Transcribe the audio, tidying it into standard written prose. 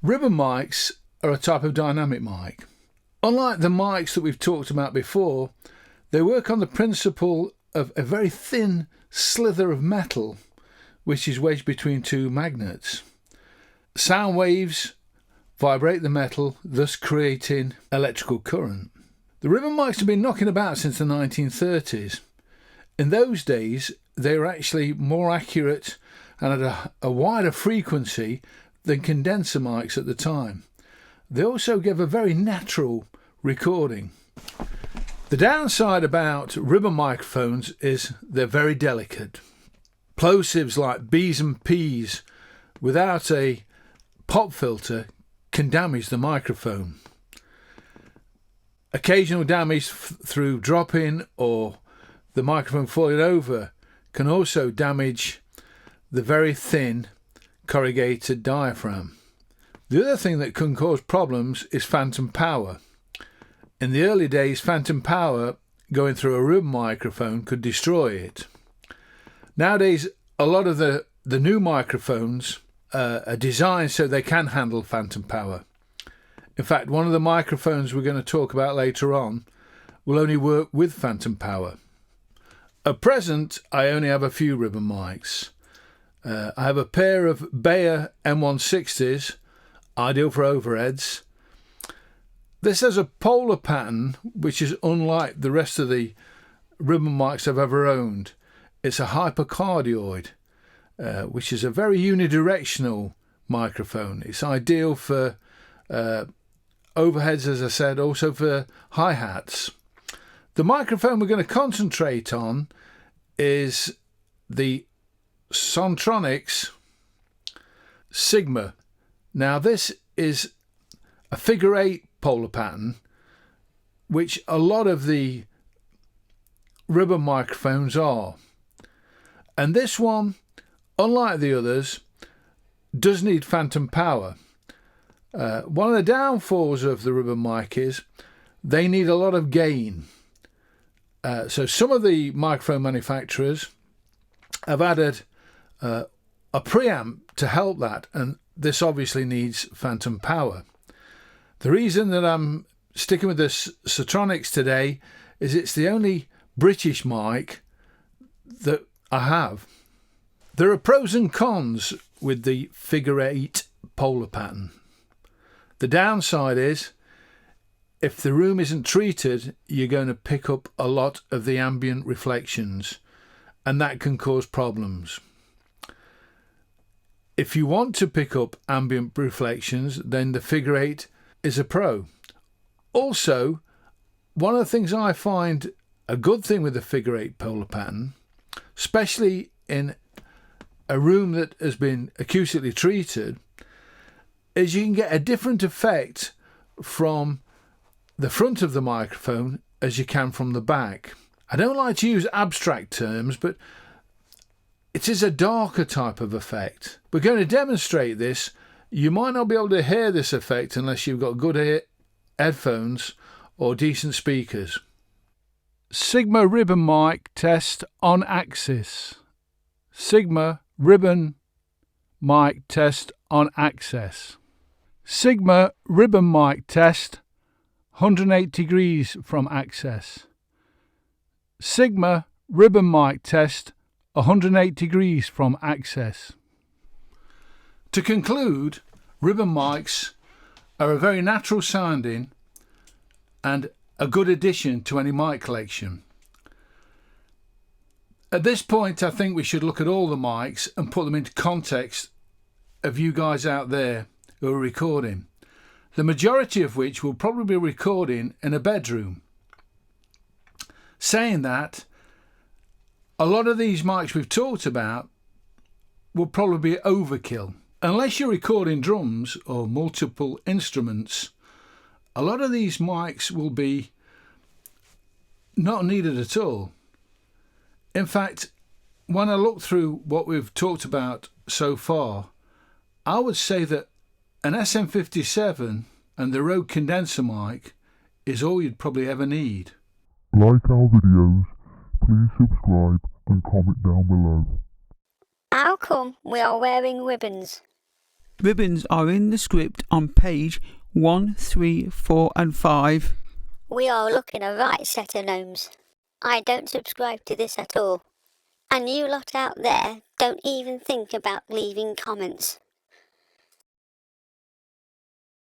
Ribbon mics are a type of dynamic mic. Unlike the mics that we've talked about before, they work on the principle of a very thin slither of metal which is wedged between two magnets. Sound waves vibrate the metal, thus creating electrical current. The ribbon mics have been knocking about since the 1930s. In those days, they were actually more accurate and at a wider frequency than condenser mics at the time. They also give a very natural recording. The downside about ribbon microphones is they're very delicate. Plosives like B's and P's without a pop filter can damage the microphone. Occasional damage through dropping or the microphone falling over can also damage the very thin corrugated diaphragm. The other thing that can cause problems is phantom power. In the early days, phantom power going through a ribbon microphone could destroy it. Nowadays, a lot of the new microphones are designed so they can handle phantom power. In fact, one of the microphones we're going to talk about later on will only work with phantom power. At present, I only have a few ribbon mics. I have a pair of Bayer M160s, ideal for overheads. This has a polar pattern which is unlike the rest of the ribbon mics I've ever owned. It's a hypercardioid, which is a very unidirectional microphone. It's ideal for overheads, as I said, also for hi-hats. The microphone we're going to concentrate on is the Sontronics Sigma. Now this is a figure 8 polar pattern, which a lot of the ribbon microphones are. And this one, unlike the others, does need phantom power. One of the downfalls of the ribbon mic is they need a lot of gain. So some of the microphone manufacturers have added a preamp to help that, and this obviously needs phantom power. The reason that I'm sticking with this Sontronics today is it's the only British mic that I have. There are pros and cons with the figure 8 polar pattern. The downside is if the room isn't treated, you're going to pick up a lot of the ambient reflections, and that can cause problems. If you want to pick up ambient reflections, then the figure 8 is a pro. Also, one of the things I find a good thing with the figure 8 polar pattern, especially in a room that has been acoustically treated, is you can get a different effect from the front of the microphone as you can from the back. I don't like to use abstract terms, but it is a darker type of effect. We're going to demonstrate this. You might not be able to hear this effect unless you've got good headphones or decent speakers. Sigma ribbon mic test on axis. Sigma ribbon mic test on axis. Sigma ribbon mic test 108 degrees from axis. Sigma ribbon mic test 108 degrees from axis. To conclude, ribbon mics are a very natural sounding and a good addition to any mic collection. At this point, I think we should look at all the mics and put them into context of you guys out there who are recording, the majority of which will probably be recording in a bedroom. Saying that, a lot of these mics we've talked about will probably be overkill. Unless you're recording drums or multiple instruments, a lot of these mics will be not needed at all. In fact, when I look through what we've talked about so far, I would say that an SM57 and the Rode condenser mic is all you'd probably ever need. Like our videos, please subscribe and comment down below. How come we are wearing ribbons? Ribbons are in the script on page 1, 3, 4 and 5. We are looking a right set of gnomes. I don't subscribe to this at all. And you lot out there, don't even think about leaving comments.